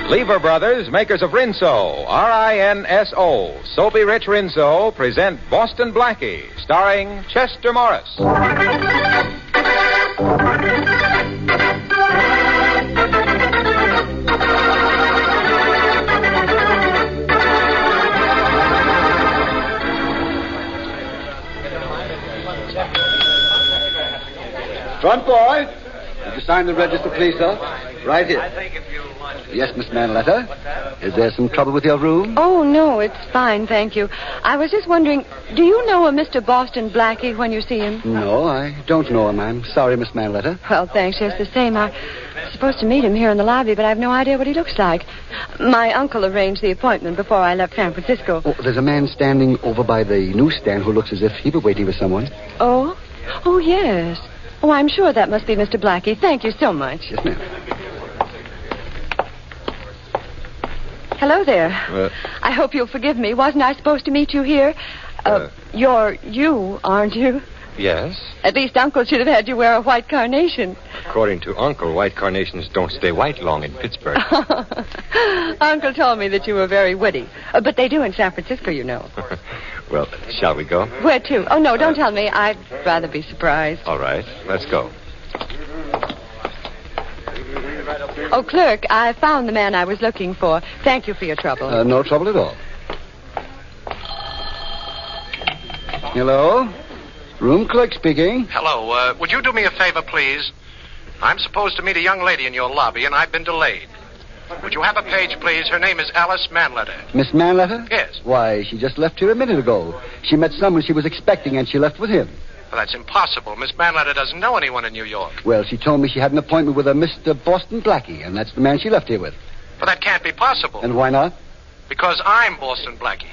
Lever Brothers, makers of Rinso, R-I-N-S-O, Soapy Rich Rinso, present Boston Blackie, starring Chester Morris. Front boy, did you sign the register, please, sir? Right here. Yes, Miss Manleder. Is there some trouble with your room? Oh, no, it's fine, thank you. I was just wondering, do you know a Mr. Boston Blackie when you see him? No, I don't know him. I'm sorry, Miss Manleder. Well, thanks, just the same. I'm supposed to meet him here in the lobby, but I have no idea what he looks like. My uncle arranged the appointment before I left San Francisco. Oh, there's a man standing over by the newsstand who looks as if he were waiting for someone. Oh? Oh, yes. Oh, I'm sure that must be Mr. Blackie. Thank you so much. Yes, ma'am. Hello there. I hope you'll forgive me. Wasn't I supposed to meet you here? You're you, aren't you? Yes? At least Uncle should have had you wear a white carnation. According to Uncle, white carnations don't stay white long in Pittsburgh. Uncle told me that you were very witty. But they do in San Francisco, you know. Well, shall we go? Where to? Oh, no, don't tell me. I'd rather be surprised. All right, let's go. Oh, clerk, I found the man I was looking for. Thank you for your trouble. No trouble at all. Hello? Room clerk speaking. Hello. Would you do me a favor, please? I'm supposed to meet a young lady in your lobby, and I've been delayed. Would you have a page, please? Her name is Alice Manleder. Miss Manleder? Yes. Why, she just left here a minute ago. She met someone she was expecting, and she left with him. Well, that's impossible. Miss Manleder doesn't know anyone in New York. Well, she told me she had an appointment with a Mr. Boston Blackie, and that's the man she left here with. But that can't be possible. And why not? Because I'm Boston Blackie.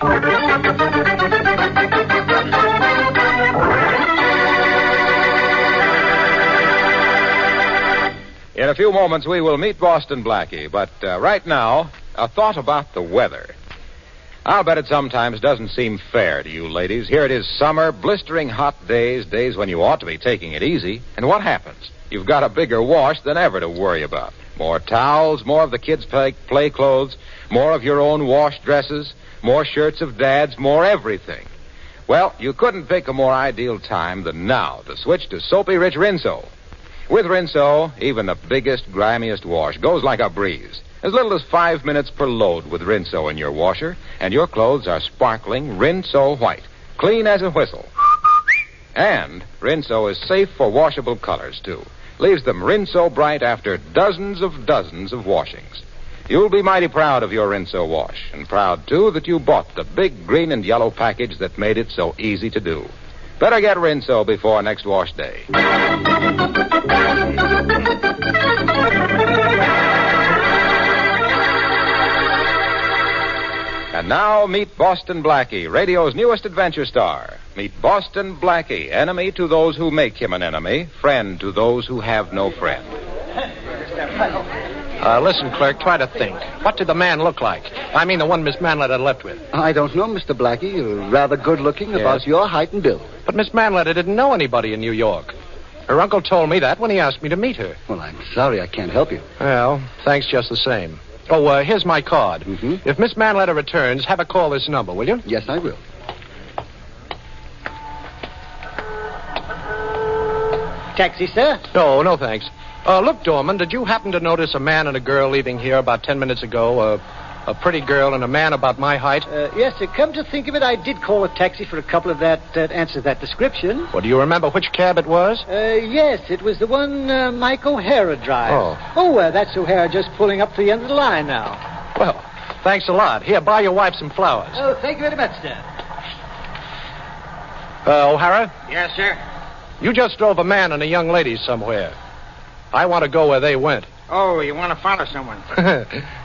In a few moments, we will meet Boston Blackie, but right now, a thought about the weather. I'll bet it sometimes doesn't seem fair to you ladies. Here it is summer, blistering hot days when you ought to be taking it easy. And what happens? You've got a bigger wash than ever to worry about. More towels, more of the kids' play clothes, more of your own wash dresses, more shirts of Dad's, more everything. Well, you couldn't pick a more ideal time than now to switch to Soapy Rich Rinso. With Rinso, even the biggest, grimiest wash goes like a breeze. As little as 5 minutes per load with Rinso in your washer, and your clothes are sparkling Rinso white, clean as a whistle. And Rinso is safe for washable colors, too. Leaves them Rinso bright after dozens of washings. You'll be mighty proud of your Rinso wash, and proud, too, that you bought the big green and yellow package that made it so easy to do. Better get Rinso before next wash day. And now, meet Boston Blackie, radio's newest adventure star. Meet Boston Blackie, enemy to those who make him an enemy, friend to those who have no friend. Listen, clerk, try to think. What did the man look like? I mean the one Miss Manleder left with. I don't know, Mr. Blackie. You're rather good-looking, about your height and build. But Miss Manleder didn't know anybody in New York. Her uncle told me that when he asked me to meet her. Well, I'm sorry I can't help you. Well, thanks just the same. Oh, here's my card. Mm-hmm. If Miss Manleder returns, have her call this number, will you? Yes, I will. Taxi, sir? No, thanks. Look, Dorman, did you happen to notice a man and a girl leaving here about 10 minutes ago? A pretty girl and a man about my height? Yes, sir. Come to think of it, I did call a taxi for a couple of that answer that description. Well, do you remember which cab it was? Yes, it was the one Mike O'Hara drives. Oh. That's O'Hara just pulling up to the end of the line now. Well, thanks a lot. Here, buy your wife some flowers. Oh, thank you very much, sir. O'Hara? Yes, sir? You just drove a man and a young lady somewhere. I want to go where they went. Oh, you want to follow someone?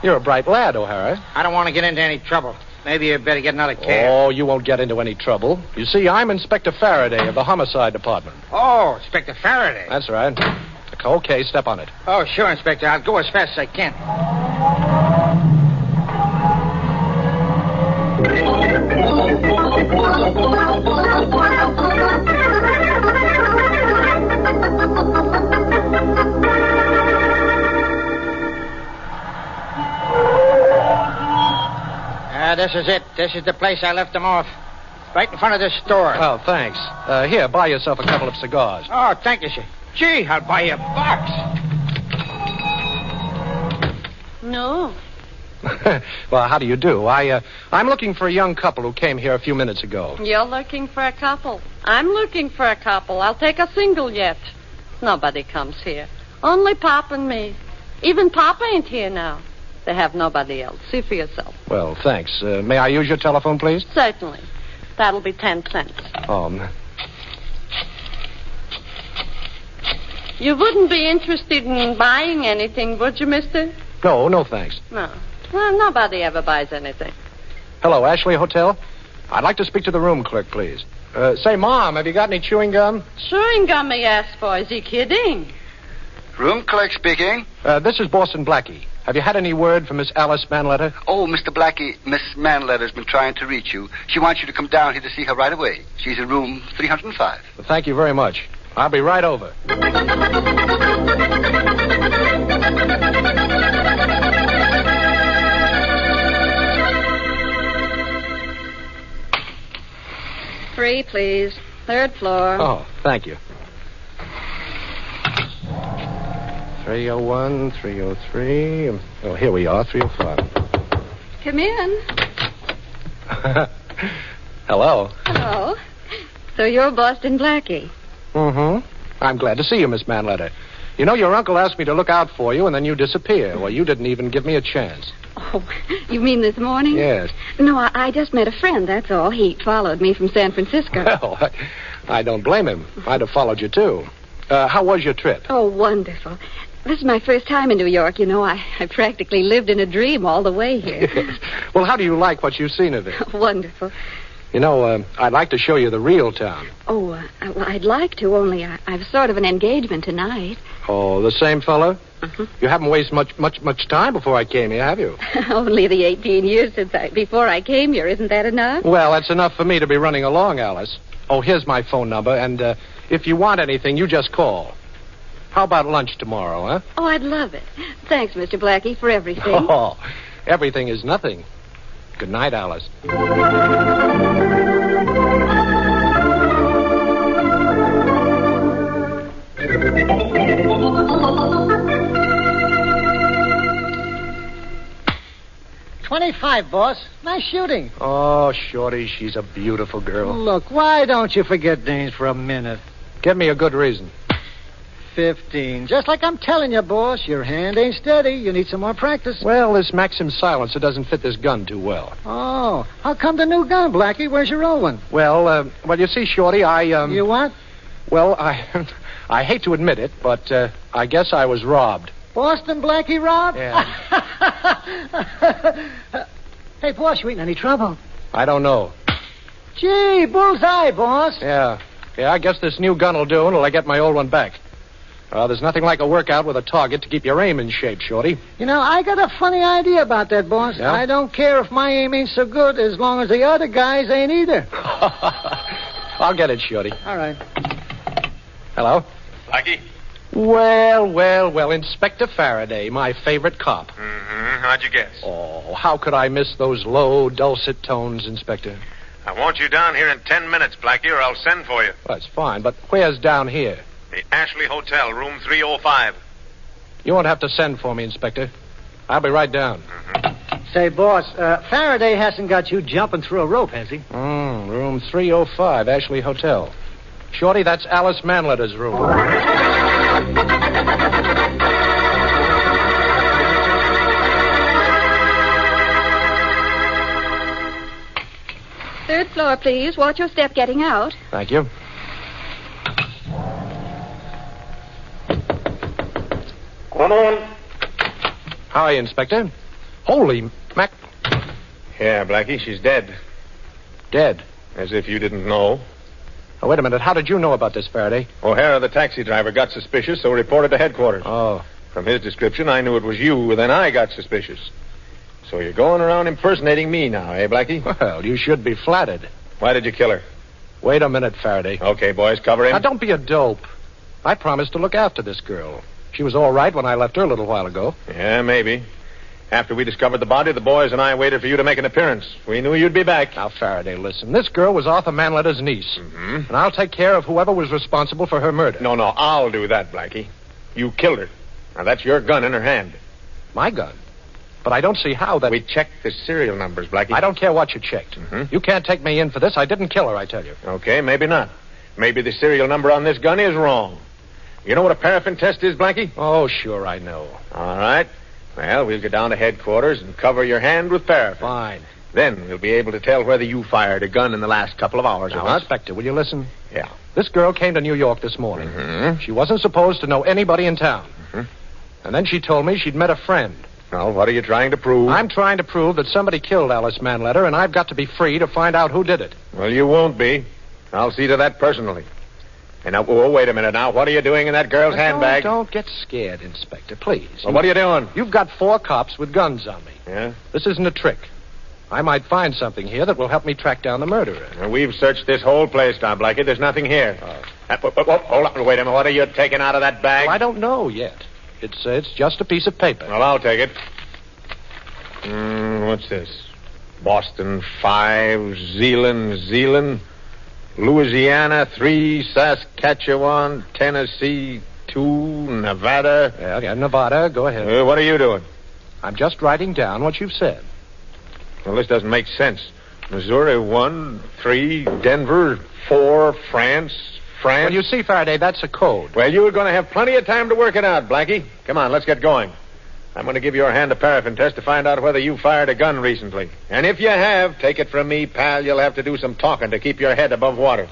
You're a bright lad, O'Hara. I don't want to get into any trouble. Maybe you better get another cab. Oh, you won't get into any trouble. You see, I'm Inspector Faraday of the Homicide Department. Oh, Inspector Faraday. That's right. Okay, step on it. Oh, sure, Inspector. I'll go as fast as I can. this is it. This is the place I left them off. Right in front of this store. Oh, thanks. Here, buy yourself a couple of cigars. Oh, thank you, sir. Gee, I'll buy you a box. No. Well, how do you do? I'm looking for a young couple who came here a few minutes ago. You're looking for a couple. I'm looking for a couple. I'll take a single yet. Nobody comes here. Only Pop and me. Even Pop ain't here now. They have nobody else. See for yourself. Well, thanks. May I use your telephone, please? Certainly. That'll be 10 cents. You wouldn't be interested in buying anything, would you, mister? No, thanks. No. Well, nobody ever buys anything. Hello, Ashley Hotel? I'd like to speak to the room clerk, please. Say, Mom, have you got any chewing gum? Chewing gum he asked for. Is he kidding? Room clerk speaking. This is Boston Blackie. Have you had any word from Miss Alice Manleder? Oh, Mr. Blackie, Miss Manleder's been trying to reach you. She wants you to come down here to see her right away. She's in room 305. Well, thank you very much. I'll be right over. Three, please. Third floor. Oh, thank you. 301, 303. Oh, here we are, 305. Come in. Hello. Hello. So you're Boston Blackie. Mm-hmm. I'm glad to see you, Miss Manleder. You know, your uncle asked me to look out for you, and then you disappear. Well, you didn't even give me a chance. Oh, you mean this morning? Yes. No, I just met a friend, that's all. He followed me from San Francisco. Well, I don't blame him. I'd have followed you, too. How was your trip? Oh, wonderful. This is my first time in New York. You know, I practically lived in a dream all the way here. Yes. Well, how do you like what you've seen of it? Wonderful. You know, I'd like to show you the real town. Oh, well, I'd like to, only I've sort of an engagement tonight. Oh, the same fellow? Uh-huh. You haven't wasted much time before I came here, have you? Only the 18 years before I came here. Isn't that enough? Well, that's enough for me to be running along, Alice. Oh, here's my phone number, and if you want anything, you just call. How about lunch tomorrow, huh? Oh, I'd love it. Thanks, Mr. Blackie, for everything. Oh, everything is nothing. Good night, Alice. $25, boss. Nice shooting. Oh, Shorty, she's a beautiful girl. Look, why don't you forget names for a minute? Give me a good reason. 15. Just like I'm telling you, boss, your hand ain't steady. You need some more practice. Well, this Maxim silencer doesn't fit this gun too well. Oh, how come the new gun, Blackie? Where's your old one? Well, you see, Shorty, You what? Well, I hate to admit it, but I guess I was robbed. Boston Blackie robbed? Yeah. Hey, boss, you ain't in any trouble. I don't know. Gee, bullseye, boss. Yeah, I guess this new gun will do until I get my old one back. There's nothing like a workout with a target to keep your aim in shape, Shorty. You know, I got a funny idea about that, boss. Yeah? I don't care if my aim ain't so good as long as the other guys ain't either. I'll get it, Shorty. All right. Hello? Blackie? Well, Inspector Faraday, my favorite cop. Mm-hmm. How'd you guess? Oh, how could I miss those low, dulcet tones, Inspector? I want you down here in 10 minutes, Blackie, or I'll send for you. Well, that's fine, but where's down here? The Ashley Hotel, room 305. You won't have to send for me, Inspector. I'll be right down. Say, boss, Faraday hasn't got you jumping through a rope, has he? Room 305, Ashley Hotel. Shorty, that's Alice Manleder's room. Third floor, please. Watch your step getting out. Thank you. Come on. How are you, Inspector? Holy Mac... Yeah, Blackie, she's dead. Dead. As if you didn't know. Oh, wait a minute. How did you know about this, Faraday? O'Hara, the taxi driver, got suspicious, so reported to headquarters. Oh. From his description, I knew it was you, and then I got suspicious. So you're going around impersonating me now, eh, Blackie? Well, you should be flattered. Why did you kill her? Wait a minute, Faraday. Okay, boys, cover him. Now, don't be a dope. I promised to look after this girl. She was all right when I left her a little while ago. Yeah, maybe. After we discovered the body, the boys and I waited for you to make an appearance. We knew you'd be back. Now, Faraday, listen. This girl was Arthur Manleder's niece. Mm-hmm. And I'll take care of whoever was responsible for her murder. No, I'll do that, Blackie. You killed her. Now, that's your gun in her hand. My gun? But I don't see how that... We checked the serial numbers, Blackie. I don't care what you checked. Mm-hmm. You can't take me in for this. I didn't kill her, I tell you. Okay, maybe not. Maybe the serial number on this gun is wrong. You know what a paraffin test is, Blackie? Oh, sure, I know. All right. Well, we'll go down to headquarters and cover your hand with paraffin. Fine. Then we'll be able to tell whether you fired a gun in the last couple of hours or Now, not. Inspector, will you listen? Yeah. This girl came to New York this morning. Mm-hmm. She wasn't supposed to know anybody in town. Mm-hmm. And then she told me she'd met a friend. Well, what are you trying to prove? I'm trying to prove that somebody killed Alice Manleder, and I've got to be free to find out who did it. Well, you won't be. I'll see to that personally. And now, wait a minute now. What are you doing in that girl's handbag? Don't get scared, Inspector, please. Well, what are you doing? You've got 4 cops with guns on me. Yeah? This isn't a trick. I might find something here that will help me track down the murderer. Now, we've searched this whole place now, Blackie. There's nothing here. Hold on. Wait a minute. What are you taking out of that bag? Well, I don't know yet. It's just a piece of paper. Well, I'll take it. What's this? Boston 5, Zealand, Louisiana 3, Saskatchewan, Tennessee 2, Nevada. Yeah, Nevada. Go ahead. What are you doing? I'm just writing down what you've said. Well, this doesn't make sense. Missouri 1, 3, Denver 4, France. Well, you see, Faraday, that's a code. Well, you're going to have plenty of time to work it out, Blackie. Come on, let's get going. I'm going to give your hand a paraffin test to find out whether you fired a gun recently. And if you have, take it from me, pal, you'll have to do some talking to keep your head above water.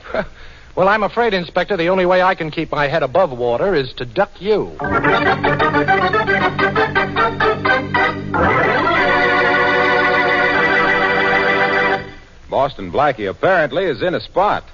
Well, I'm afraid, Inspector, the only way I can keep my head above water is to duck you. Boston Blackie apparently is in a spot.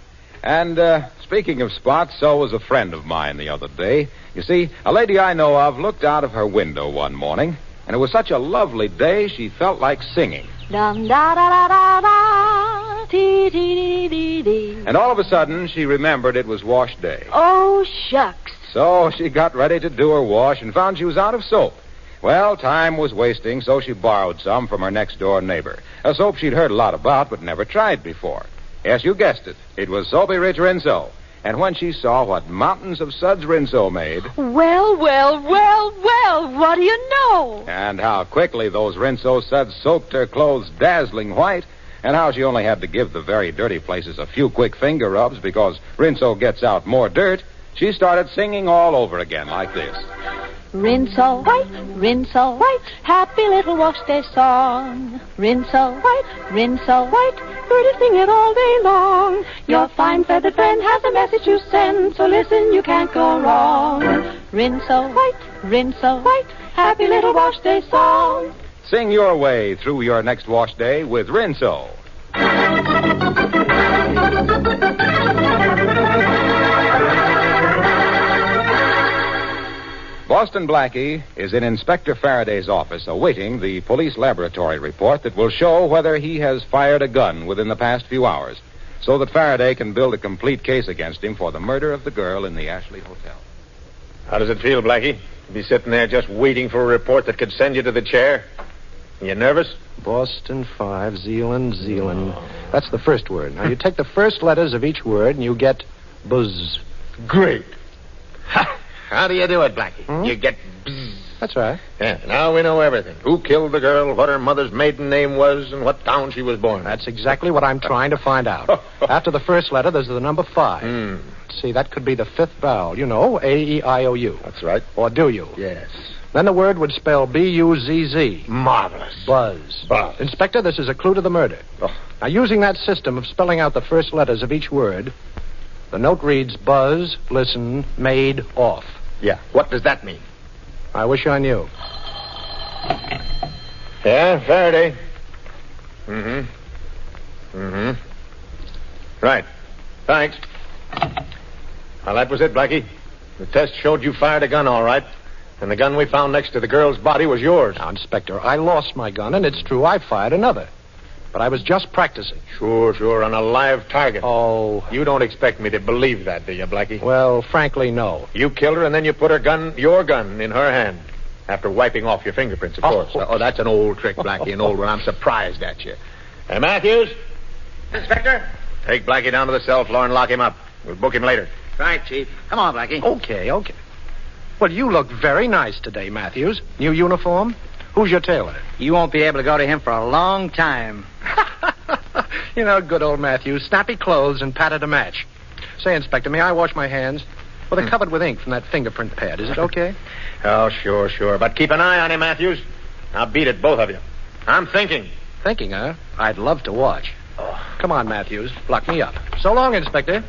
And, speaking of spots, so was a friend of mine the other day. You see, a lady I know of looked out of her window one morning, and it was such a lovely day she felt like singing. Dum da da da da da, dee dee dee dee. And all of a sudden, she remembered it was wash day. Oh, shucks. So she got ready to do her wash and found she was out of soap. Well, time was wasting, so she borrowed some from her next-door neighbor. A soap she'd heard a lot about but never tried before. Yes, you guessed it. It was Soapy Rich Rinso. And when she saw what mountains of suds Rinso made... Well, what do you know? And how quickly those Rinso suds soaked her clothes dazzling white, and how she only had to give the very dirty places a few quick finger rubs because Rinso gets out more dirt, she started singing all over again like this. Rinso white, happy little wash day song. Rinso white, heard it sing it all day long. Your fine feathered friend has a message to send, so listen, you can't go wrong. Rinso white, happy little wash day song. Sing your way through your next wash day with Rinso. Boston Blackie is in Inspector Faraday's office awaiting the police laboratory report that will show whether he has fired a gun within the past few hours, so that Faraday can build a complete case against him for the murder of the girl in the Ashley Hotel. How does it feel, Blackie? To be sitting there just waiting for a report that could send you to the chair? You nervous? Boston 5, Zealand. That's the first word. Now, you take the first letters of each word and you get buzz. Great. Ha! How do you do it, Blackie? You get bzzz. That's right. Yeah, now we know everything. Who killed the girl, what her mother's maiden name was, and what town she was born in. That's exactly what I'm trying to find out. After the first letter, there's the number 5. See, that could be the 5th vowel. You know, A-E-I-O-U. That's right. Or do you? Yes. Then the word would spell B-U-Z-Z. Marvelous. Buzz. Inspector, this is a clue to the murder. Now, using that system of spelling out the first letters of each word, the note reads buzz, listen, made, off. Yeah. What does that mean? I wish I knew. Yeah, Faraday. Right. Thanks. Well, that was it, Blackie. The test showed you fired a gun all right. And the gun we found next to the girl's body was yours. Now, Inspector, I lost my gun, and it's true I fired another. But I was just practicing. Sure, on a live target. Oh. You don't expect me to believe that, do you, Blackie? Well, frankly, no. You killed her, and then you put your gun in her hand. After wiping off your fingerprints, of course. Oh, that's an old trick, Blackie, an old one. I'm surprised at you. Hey, Matthews? Inspector? Take Blackie down to the cell floor and lock him up. We'll book him later. Right, Chief. Come on, Blackie. Okay. Well, you look very nice today, Matthews. New uniform? Who's your tailor? You won't be able to go to him for a long time. You know, good old Matthews. Snappy clothes and pattern to match. Say, Inspector, may I wash my hands? Well, they're covered with ink from that fingerprint pad. Is it okay? Oh, sure. But keep an eye on him, Matthews. I'll beat it, both of you. I'm thinking. Thinking, huh? I'd love to watch. Come on, Matthews. Lock me up. So long, Inspector.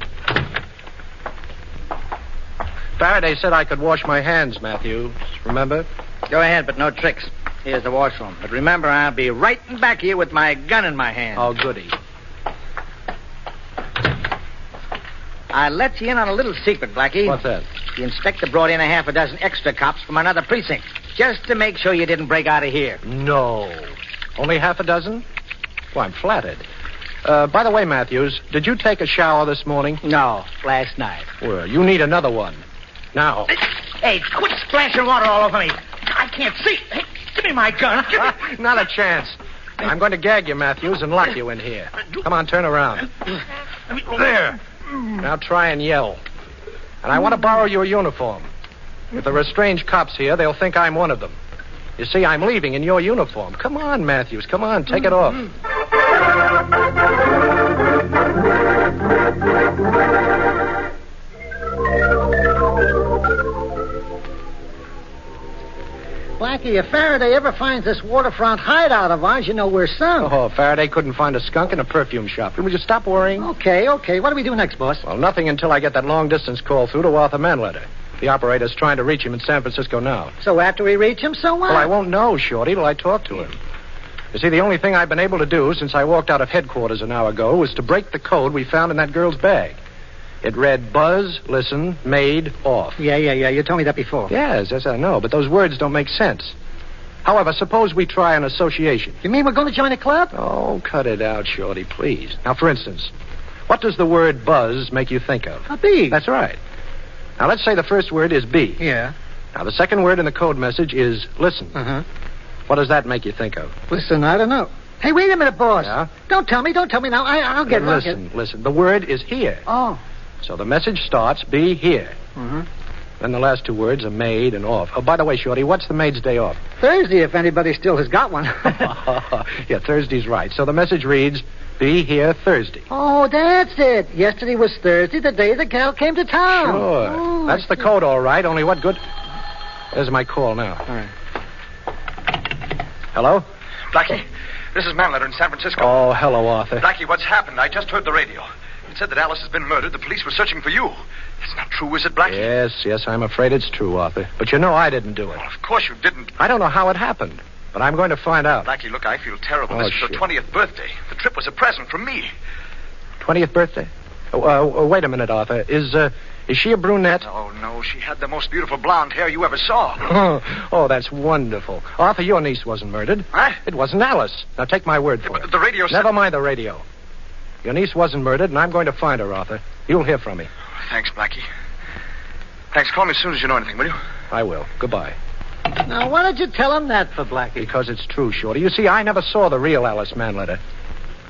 Faraday said I could wash my hands, Matthews. Remember? Go ahead, but no tricks. Here's the washroom. But remember, I'll be right in back here with my gun in my hand. Oh, goody. I let you in on a little secret, Blackie. What's that? The inspector brought in a half a dozen extra cops from another precinct, just to make sure you didn't break out of here. No. Only half a dozen? Well, I'm flattered. By the way, Matthews, did you take a shower this morning? No, last night. Well, you need another one. Now. Hey, quit splashing water all over me. I can't see. Hey, give me my gun. Not a chance. I'm going to gag you, Matthews, and lock you in here. Come on, turn around. There. Now try and yell. And I want to borrow your uniform. If there are strange cops here, they'll think I'm one of them. You see, I'm leaving in your uniform. Come on, Matthews. Come on, take it off. Blackie, if Faraday ever finds this waterfront hideout of ours, you know we're sunk. Oh, Faraday couldn't find a skunk in a perfume shop. Would you stop worrying? Okay. What do we do next, boss? Well, nothing until I get that long-distance call through to Arthur Manleder. The operator's trying to reach him in San Francisco now. So after we reach him, so what? Well, I won't know, Shorty, till I talk to him. You see, the only thing I've been able to do since I walked out of headquarters an hour ago was to break the code we found in that girl's bag. It read buzz, listen, made, off. Yeah. You told me that before. Yes, I know, but those words don't make sense. However, suppose we try an association. You mean we're going to join a club? Oh, cut it out, Shorty, please. Now, for instance, what does the word buzz make you think of? A bee. That's right. Now, let's say the first word is bee. Yeah. Now, the second word in the code message is listen. Uh-huh. What does that make you think of? Listen, I don't know. Hey, wait a minute, boss. Yeah? Don't tell me now. I'll get it. Listen. The word is here. Oh. So the message starts, be here. Mm-hmm. Then the last two words are made and off. Oh, by the way, Shorty, what's the maid's day off? Thursday, if anybody still has got one. Yeah, Thursday's right. So the message reads, be here Thursday. Oh, that's it. Yesterday was Thursday, the day the gal came to town. Sure. Oh, that's the code, all right. Only what good... There's my call now. All right. Hello? Blackie, this is Manleder in San Francisco. Oh, hello, Arthur. Blackie, what's happened? I just heard the radio. It said that Alice has been murdered. The police were searching for you. It's not true, is it, Blackie? Yes, I'm afraid it's true, Arthur. But you know I didn't do it. Well, of course you didn't. I don't know how it happened, but I'm going to find out. Blackie, look, I feel terrible. Oh, This is her 20th birthday. The trip was a present from me. 20th birthday? Wait a minute, Arthur. Is she a brunette? Oh, no. She had the most beautiful blonde hair you ever saw. Oh, that's wonderful. Arthur, your niece wasn't murdered. Huh? It wasn't Alice. Now, take my word for it. But the radio said... Never mind the radio. Your niece wasn't murdered, and I'm going to find her, Arthur. You'll hear from me. Thanks, Blackie. Thanks. Call me as soon as you know anything, will you? I will. Goodbye. Now, why did you tell him that for, Blackie? Because it's true, Shorty. You see, I never saw the real Alice Manleder.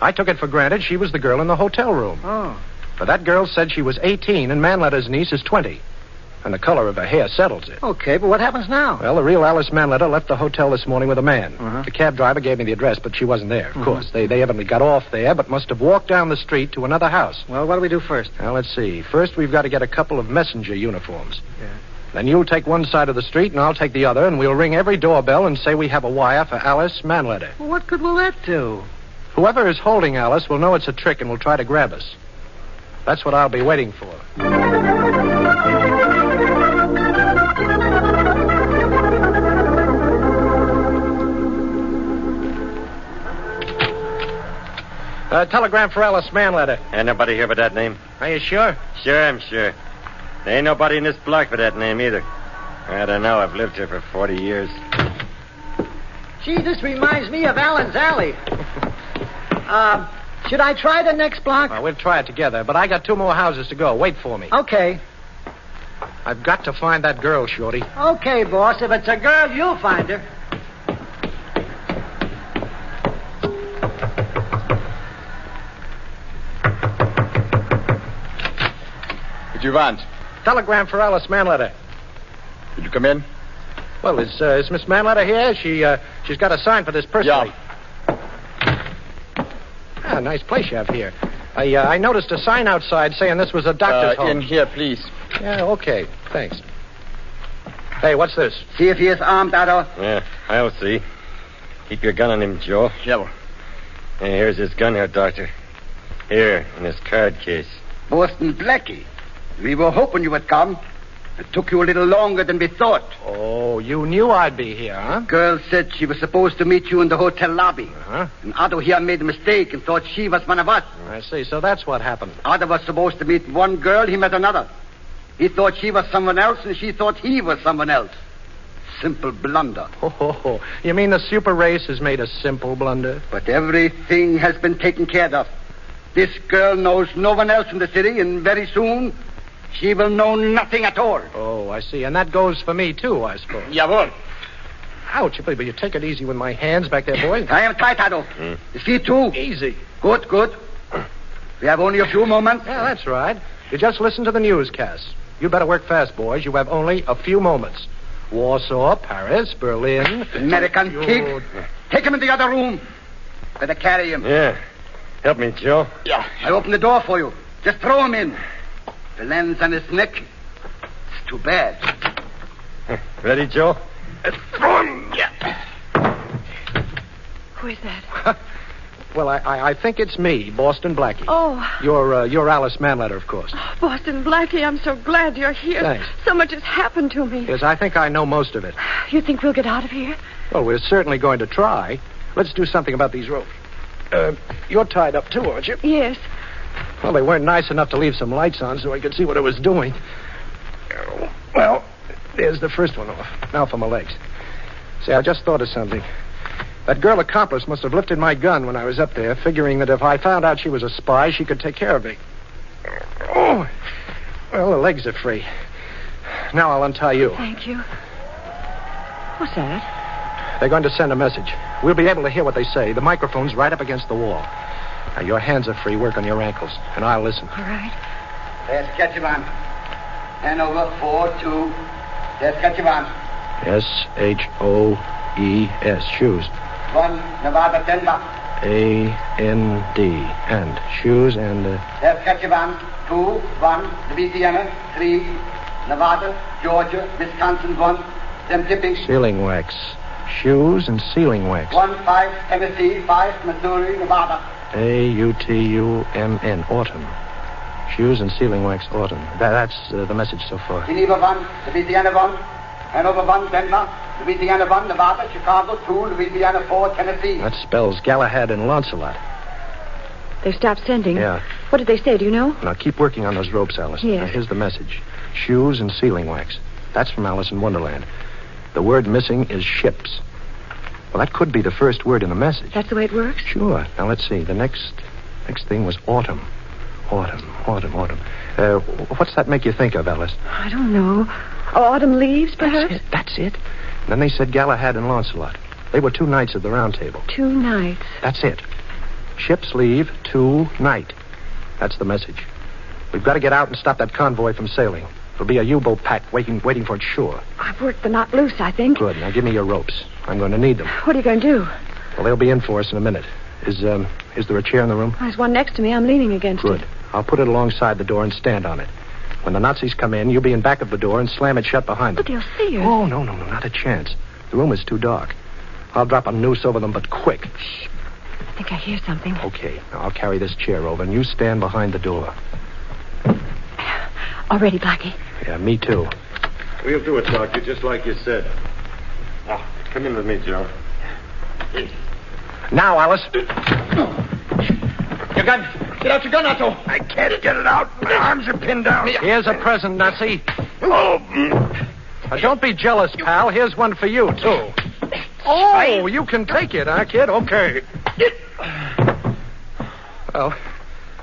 I took it for granted she was the girl in the hotel room. Oh. But that girl said she was 18, and Manleder's niece is 20. And the color of her hair settles it. Okay, but what happens now? Well, the real Alice Manleder left the hotel this morning with a man. Uh-huh. The cab driver gave me the address, but she wasn't there, of course. They evidently got off there, but must have walked down the street to another house. Well, what do we do first? Now, let's see. First, we've got to get a couple of messenger uniforms. Yeah. Then you'll take one side of the street, and I'll take the other, and we'll ring every doorbell and say we have a wire for Alice Manleder. Well, what good will that do? Whoever is holding Alice will know it's a trick and will try to grab us. That's what I'll be waiting for. Telegram for Alice Manleder. Ain't nobody here with that name. Are you sure? Sure, I'm sure. There ain't nobody in this block with that name either. I don't know. I've lived here for 40 years. Gee, this reminds me of Allen's Alley. Should I try the next block? Well, we'll try it together, but I got 2 more houses to go. Wait for me. Okay. I've got to find that girl, Shorty. Okay, boss. If it's a girl, you'll find her. What do you want? Telegram for Alice Manleder. Did you come in? Well, is Miss Manleder here? She's got a sign for this person. Yeah. Ah, nice place you have here. I noticed a sign outside saying this was a doctor's home. In here, please. Yeah, okay. Thanks. Hey, what's this? See if he is armed, Otto. Yeah, I'll see. Keep your gun on him, Joe. Yeah. Hey, here's his gun here, Doctor. Here, in his card case. Boston Blackie. We were hoping you would come. It took you a little longer than we thought. Oh, you knew I'd be here, huh? Girl said she was supposed to meet you in the hotel lobby. Uh-huh. And Otto here made a mistake and thought she was one of us. I see. So that's what happened. Otto was supposed to meet one girl, he met another. He thought she was someone else, and she thought he was someone else. Simple blunder. Oh, you mean the super race has made a simple blunder? But everything has been taken care of. This girl knows no one else in the city, and very soon she will know nothing at all. Oh, I see. And that goes for me, too, I suppose. Jawohl. Ouch, but you take it easy with my hands back there, boy. I am tight, Otto. You see, too? Easy. Good. We have only a few moments. Yeah, that's right. You just listen to the newscast. You better work fast, boys. You have only a few moments. Warsaw, Paris, Berlin. American pig. Take him in the other room. Better carry him. Yeah. Help me, Joe. Yeah. I open the door for you. Just throw him in. The lens on his neck. It's too bad. Ready, Joe? Throw him. Yeah. Who is that? Well, I think it's me, Boston Blackie. Oh. You're Alice Manleder, of course. Boston Blackie, I'm so glad you're here. Thanks. So much has happened to me. Yes, I think I know most of it. You think we'll get out of here? Well, we're certainly going to try. Let's do something about these ropes. You're tied up, too, aren't you? Yes. Well, they weren't nice enough to leave some lights on so I could see what I was doing. Well, there's the first one off. Now for my legs. See, I just thought of something. That girl accomplice must have lifted my gun when I was up there, figuring that if I found out she was a spy, she could take care of me. Oh, well, the legs are free. Now I'll untie you. Thank you. What's that? They're going to send a message. We'll be able to hear what they say. The microphone's right up against the wall. Now, your hands are free. Work on your ankles, and I'll listen. All right. There's Ketchivan. Hanover 4-2. There's Ketchivan. S-H-O-E-S. Shoes. 1, Nevada, Denver. A-N-D. And. Shoes and... There's Ketchivan. 2, 1, Louisiana. 3, Nevada, Georgia, Wisconsin, 1. Them dipping. Sealing wax. Shoes and sealing wax. 1, 5, Tennessee. 5, Missouri, Nevada. A-U-T-U-M-N. Autumn. Shoes and sealing wax, autumn. That's the message so far. Geneva 1, Louisiana 1, Hanover 1, Denver, Louisiana 1, Nevada, Chicago 2, Louisiana 4, Tennessee. That spells Galahad and Lancelot. They've stopped sending. Yeah. What did they say, do you know? Now, keep working on those ropes, Alice. Yes. Now, here's the message. Shoes and sealing wax. That's from Alice in Wonderland. The word missing is ships. Well, that could be the first word in the message. That's the way it works? Sure. Now, let's see. The next thing was autumn. Autumn. What's that make you think of, Alice? I don't know. Autumn leaves, perhaps? That's it. And then they said Galahad and Lancelot. They were 2 knights of the Round Table. 2 nights. That's it. Ships leave tonight. That's the message. We've got to get out and stop that convoy from sailing. There'll be a U-boat pack waiting for its shore. I've worked the knot loose, I think. Good. Now give me your ropes. I'm going to need them. What are you going to do? Well, they'll be in for us in a minute. Is there a chair in the room? There's one next to me. I'm leaning against Good. it. I'll put it alongside the door and stand on it. When the Nazis come in, you'll be in back of the door and slam it shut behind them. But they'll see us. Oh, no, not a chance. The room is too dark. I'll drop a noose over them, but quick. Shh. I think I hear something. Okay. Now, I'll carry this chair over, and you stand behind the door. All ready, Blackie? Yeah, me too. We'll do it, Doctor, just like you said. Now, come in with me, Joe. Now, Alice. Your gun. Get out your gun, Otto. I can't get it out. My arms are pinned down. Here's a present, Nazi. Now, don't be jealous, pal. Here's one for you, too. Oh, you can take it, huh, kid? Okay. Well,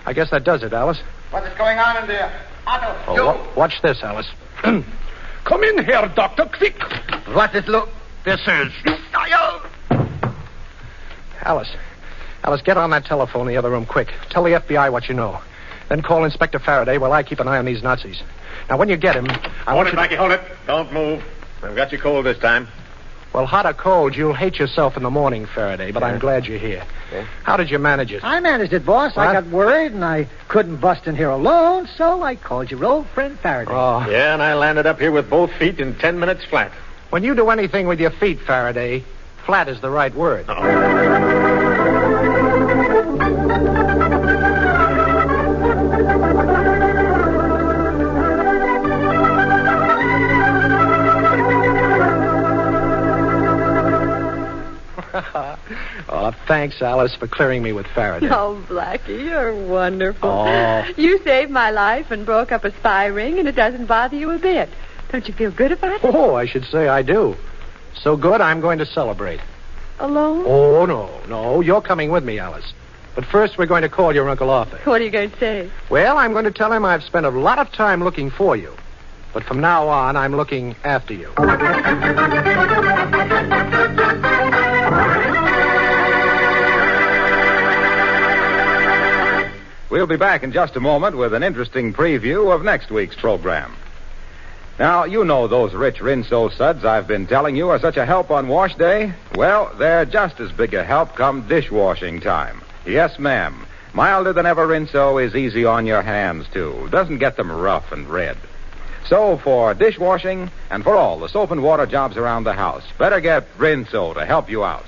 I guess that does it, Alice. What is going on in there? Watch this, Alice. Come in here, Doctor, quick. What is look? This is... Alice, get on that telephone in the other room, quick. Tell the FBI what you know. Then call Inspector Faraday while I keep an eye on these Nazis. Now, when you get him, Hold it, Blackie, hold it. Don't move. I've got you cold this time. Well, hot or cold, you'll hate yourself in the morning, Faraday, but I'm glad you're here. Yeah. How did you manage it? I managed it, boss. What? I got worried, and I couldn't bust in here alone, so I called your old friend Faraday. Oh. Yeah, and I landed up here with both feet in 10 minutes flat. When you do anything with your feet, Faraday, flat is the right word. Oh, thanks, Alice, for clearing me with Faraday. Oh, Blackie, you're wonderful. Oh. You saved my life and broke up a spy ring, and it doesn't bother you a bit. Don't you feel good about it? Oh, I should say I do. So good, I'm going to celebrate. Alone? Oh, no. You're coming with me, Alice. But first, we're going to call your Uncle Arthur. What are you going to say? Well, I'm going to tell him I've spent a lot of time looking for you. But from now on, I'm looking after you. We'll be back in just a moment with an interesting preview of next week's program. Now, you know those rich Rinso suds I've been telling you are such a help on wash day? Well, they're just as big a help come dishwashing time. Yes, ma'am. Milder than ever Rinso is easy on your hands, too. Doesn't get them rough and red. So, for dishwashing and for all the soap and water jobs around the house, better get Rinso to help you out.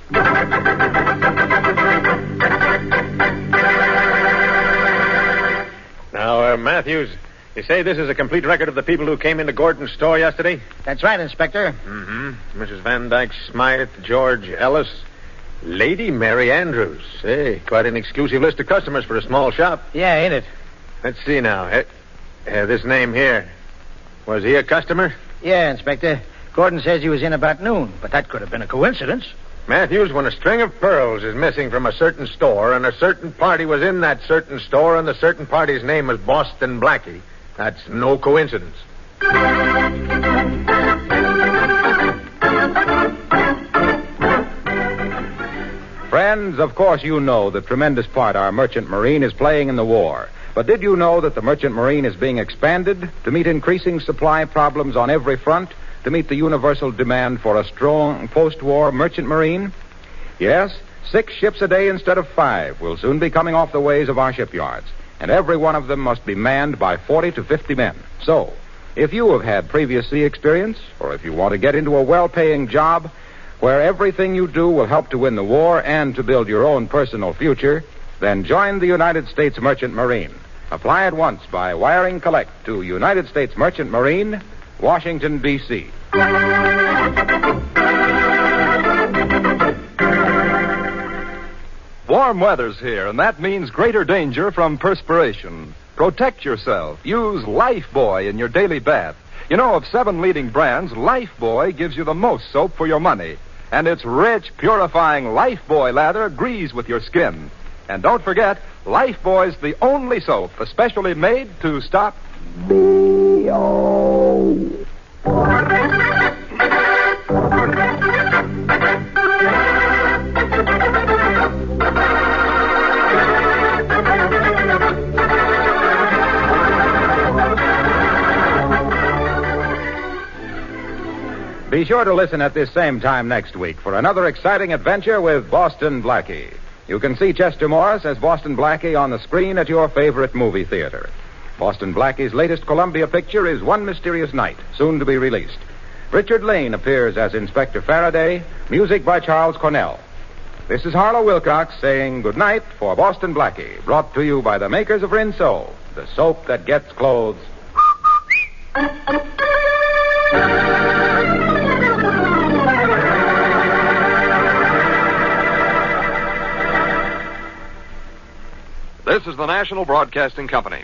Now, Matthews, you say this is a complete record of the people who came into Gordon's store yesterday? That's right, Inspector. Mm-hmm. Mrs. Van Dyke Smythe, George Ellis, Lady Mary Andrews. Hey, quite an exclusive list of customers for a small shop. Yeah, ain't it? Let's see now. This name here. Was he a customer? Yeah, Inspector. Gordon says he was in about noon, but that could have been a coincidence. Matthews, when a string of pearls is missing from a certain store and a certain party was in that certain store and the certain party's name was Boston Blackie, that's no coincidence. Friends, of course you know the tremendous part our merchant marine is playing in the war. But did you know that the merchant marine is being expanded to meet increasing supply problems on every front, to meet the universal demand for a strong post-war merchant marine? Yes, 6 ships a day instead of 5 will soon be coming off the ways of our shipyards, and every one of them must be manned by 40 to 50 men. So, if you have had previous sea experience, or if you want to get into a well-paying job where everything you do will help to win the war and to build your own personal future, then join the United States Merchant Marine. Apply at once by wiring collect to United States Merchant Marine, Washington, D.C. Warm weather's here, and that means greater danger from perspiration. Protect yourself. Use Lifebuoy in your daily bath. You know, of 7 leading brands, Lifebuoy gives you the most soap for your money. And its rich, purifying Lifebuoy lather agrees with your skin. And don't forget, Lifebuoy's the only soap especially made to stop B.O. Be sure to listen at this same time next week for another exciting adventure with Boston Blackie. You can see Chester Morris as Boston Blackie on the screen at your favorite movie theater. Boston Blackie's latest Columbia picture is One Mysterious Night, soon to be released. Richard Lane appears as Inspector Faraday, music by Charles Cornell. This is Harlow Wilcox saying good night for Boston Blackie, brought to you by the makers of Rinso, the soap that gets clothes. This is the National Broadcasting Company.